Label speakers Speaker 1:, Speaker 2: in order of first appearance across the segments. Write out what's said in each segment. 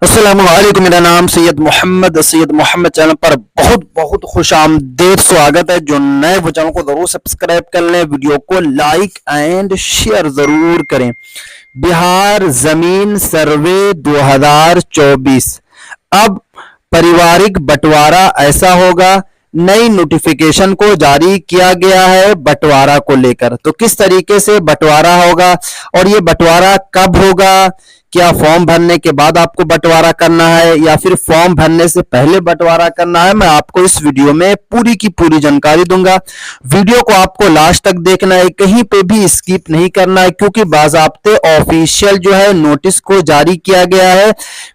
Speaker 1: अस्सलामुअलैकुम। मेरा नाम सैयद मोहम्मद चैनल पर बहुत बहुत खुश आमदेद स्वागत है। जो नए वो चैनल को जरूर सब्सक्राइब कर लें, वीडियो को लाइक एंड शेयर जरूर करें। बिहार जमीन सर्वे 2024 अब पारिवारिक बंटवारा ऐसा होगा। नई नोटिफिकेशन को जारी किया गया है बंटवारा को लेकर। तो किस तरीके से बंटवारा होगा और ये बंटवारा कब होगा, क्या फॉर्म भरने के बाद आपको बंटवारा करना है या फिर फॉर्म भरने से पहले बंटवारा करना है, मैं आपको इस वीडियो में पूरी की पूरी जानकारी दूंगा। वीडियो को आपको लास्ट तक देखना है, कहीं पे भी स्किप नहीं करना है, क्योंकि बाज़ाब्ते ऑफिशियल जो है नोटिस को जारी किया गया है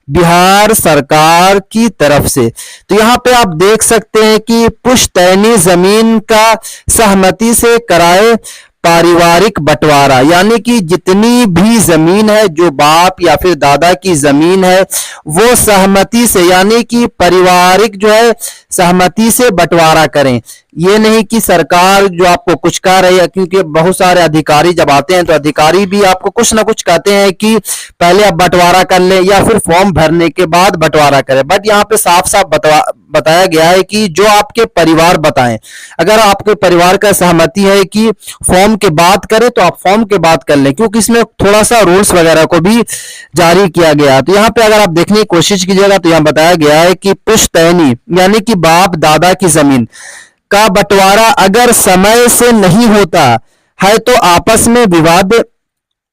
Speaker 1: बिहार सरकार की तरफ से। तो यहाँ पे आप देख सकते हैं कि पुश्तैनी जमीन का सहमति से कराए पारिवारिक बंटवारा, यानी कि जितनी भी जमीन है जो बाप या फिर दादा की जमीन है वो सहमति से, यानी कि पारिवारिक जो है सहमति से बंटवारा करें। ये नहीं कि सरकार जो आपको कुछ कह रही है, क्योंकि बहुत सारे अधिकारी जब आते हैं तो अधिकारी भी आपको कुछ ना कुछ कहते हैं कि पहले आप बंटवारा कर लें या फिर फॉर्म भरने के बाद बंटवारा करें। बट यहाँ पे साफ साफ बताया गया है कि जो आपके परिवार बताएं। अगर आपके परिवार का सहमति है कि फॉर्म के बाद करें तो आप फॉर्म के बाद कर लें, क्योंकि इसमें थोड़ा सा रूल्स वगैरह को भी जारी किया गया। तो यहाँ पे अगर आप देखने की कोशिश कीजिएगा तो यहाँ बताया गया है कि पुश्तैनी यानी कि बाप दादा की जमीन का बंटवारा अगर समय से नहीं होता है तो आपस में विवाद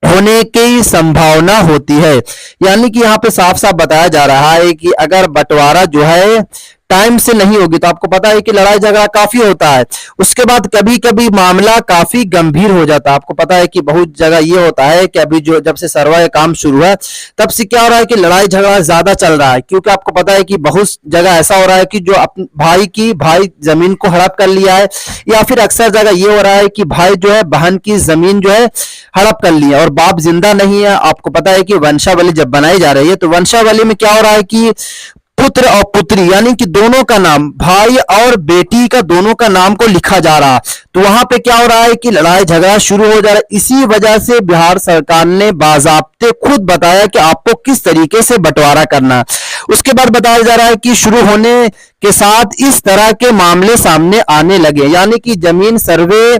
Speaker 1: होने की संभावना होती है। यानी कि यहाँ पे साफ साफ बताया जा रहा है कि अगर बंटवारा जो है टाइम से नहीं होगी तो आपको पता है कि लड़ाई झगड़ा काफी होता है। उसके बाद कभी कभी मामला काफी गंभीर हो जाता है। आपको पता है कि बहुत जगह ये होता है कि अभी जो जब से सर्वे का काम शुरू है तब से क्या हो रहा है कि लड़ाई झगड़ा ज्यादा चल रहा है, क्योंकि आपको पता है कि बहुत जगह ऐसा हो रहा है कि जो अपने भाई जमीन को हड़प कर लिया है, या फिर अक्सर जगह ये हो रहा है कि भाई जो है बहन की जमीन जो है हड़प कर लिया और बाप जिंदा नहीं है। आपको पता है कि वंशावली जब बनाई जा रही है तो वंशावली में क्या हो रहा है कि पुत्र और पुत्री यानी कि दोनों का नाम, भाई और बेटी का दोनों का नाम को लिखा जा रहा। तो वहां पे क्या हो रहा है कि लड़ाई झगड़ा शुरू हो जा रहा है। इसी वजह से बिहार सरकार ने बाज़ाब्ते खुद बताया कि आपको किस तरीके से बंटवारा करना। उसके बाद बताया जा रहा है कि शुरू होने के साथ इस तरह के मामले सामने आने लगे, यानी कि जमीन सर्वे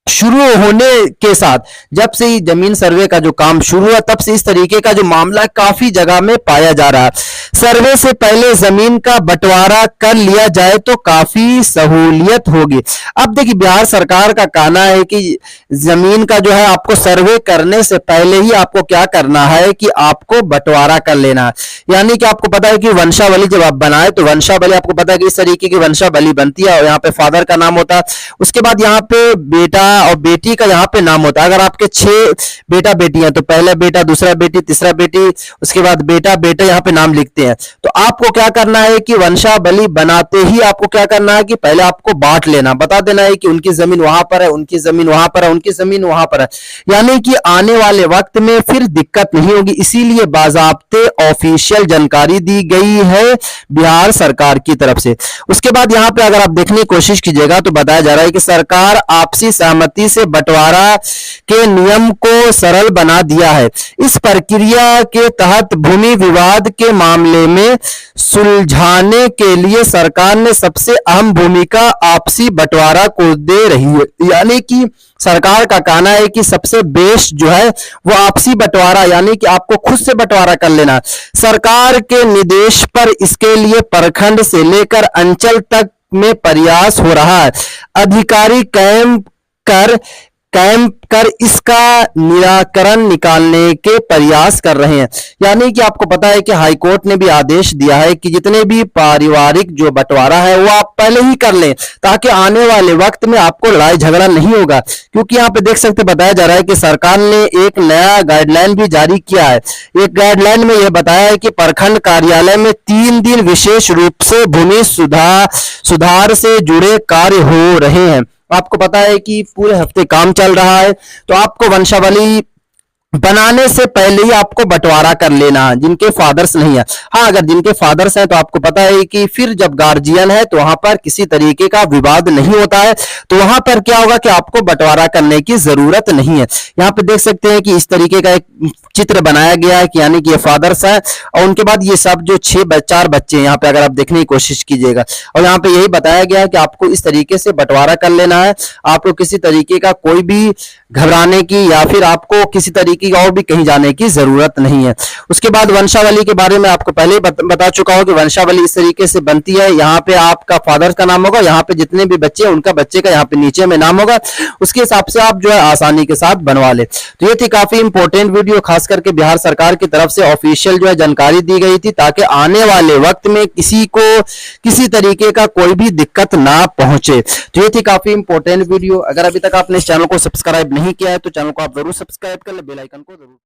Speaker 1: शुरू होने के साथ, जब से ही जमीन सर्वे का जो काम शुरू हुआ तब से इस तरीके का जो मामला काफी जगह में पाया जा रहा है। सर्वे से पहले जमीन का बंटवारा कर लिया जाए तो काफी सहूलियत होगी। अब देखिए बिहार सरकार का कहना है कि जमीन का जो है आपको सर्वे करने से पहले ही आपको क्या करना है कि आपको बंटवारा कर लेना है। यानी कि आपको पता है कि वंशावली जब आप बनाए तो वंशावली आपको पता है कि इस तरीके की वंशावली बनती है और यहाँ पे फादर का नाम होता है। उसके बाद यहाँ पे बेटा और बेटी का यहाँ पे नाम होता है। अगर आपके 6 बेटा बेटी हैं तो पहला बेटा, दूसरा बेटी, तीसरा बेटी, उसके बाद बेटा बेटा यहाँ पे नाम लिखते हैं। तो आपको क्या करना है कि वंशावली बनाते ही आपको क्या करना है कि पहले आपको बांट लेना, बता देना है कि उनकी जमीन वहां पर है, उनकी जमीन वहां पर है, उनकी जमीन वहां पर है, यानी कि आने वाले वक्त में फिर दिक्कत नहीं होगी। इसीलिए बाज़ाब्ते ऑफिशियल जानकारी दी गई है बिहार सरकार की तरफ से। उसके बाद यहाँ पे अगर आप देखने की कोशिश कीजिएगा तो बताया जा रहा है कि सरकार आपसी सहमति से बंटवारा के नियम को सरल बना दिया है। इस प्रक्रिया के तहत भूमि विवाद के मामले में सुलझाने के लिए सरकार ने सबसे अहम भूमिका आपसी बंटवारा को दे रही है। यानी कि सरकार का कहना है कि सबसे बेस्ट जो है वो आपसी बंटवारा, यानी कि आपको खुद से बंटवारा कर लेना। सरकार के निर्देश पर इसके लिए प्रखंड से लेकर अंचल तक में प्रयास हो रहा है। अधिकारी कैंप कर इसका निराकरण निकालने के प्रयास कर रहे हैं। यानी कि आपको पता है कि हाईकोर्ट ने भी आदेश दिया है कि जितने भी पारिवारिक जो बंटवारा है वो आप पहले ही कर लें, ताकि आने वाले वक्त में आपको लड़ाई झगड़ा नहीं होगा। क्योंकि यहाँ पे देख सकते बताया जा रहा है कि सरकार ने एक नया गाइडलाइन भी जारी किया है। एक गाइडलाइन में यह बताया है कि प्रखंड कार्यालय में 3 दिन विशेष रूप से भूमि सुधार से जुड़े कार्य हो रहे हैं। आपको पता है कि पूरे हफ्ते काम चल रहा है, तो आपको वंशावली बनाने से पहले ही आपको बंटवारा कर लेना है, जिनके फादर्स नहीं है। हाँ, अगर जिनके फादर्स हैं तो आपको पता है कि फिर जब गार्जियन है तो वहां पर किसी तरीके का विवाद नहीं होता है, तो वहां पर क्या होगा कि आपको बंटवारा करने की जरूरत नहीं है। यहाँ पे देख सकते हैं कि इस तरीके का एक चित्र बनाया गया है कि यानी कि ये फादर्स है और उनके बाद ये सब जो चार बच्चे हैं यहाँ पे, अगर आप देखने की कोशिश कीजिएगा, और यहाँ पे यही बताया गया है कि आपको इस तरीके से बंटवारा कर लेना है। आपको किसी तरीके का कोई भी घबराने की या फिर आपको किसी तरीके की और भी कहीं जाने की जरूरत नहीं है। उसके बाद वंशावली के बारे में आपको पहले बता चुका हूं कि वंशावली इस तरीके से बनती है। यहाँ पे आपका फादर का नाम होगा, यहाँ पे जितने भी बच्चे हैं उनका बच्चे का यहाँ पे नीचे में नाम होगा, उसके हिसाब से आप जो है आसानी के साथ बनवा ले। तो ये थी काफी इंपॉर्टेंट वीडियो, खास करके बिहार सरकार की तरफ से ऑफिशियल जो है जानकारी दी गई थी, ताकि आने वाले वक्त में किसी को किसी तरीके का कोई भी दिक्कत ना पहुंचे। तो ये थी काफी इंपॉर्टेंट वीडियो। अगर अभी तक आपने इस चैनल को सब्सक्राइब नहीं किया है तो चैनल को आप जरूर सब्सक्राइब कर ले, बेल आइकन को जरूर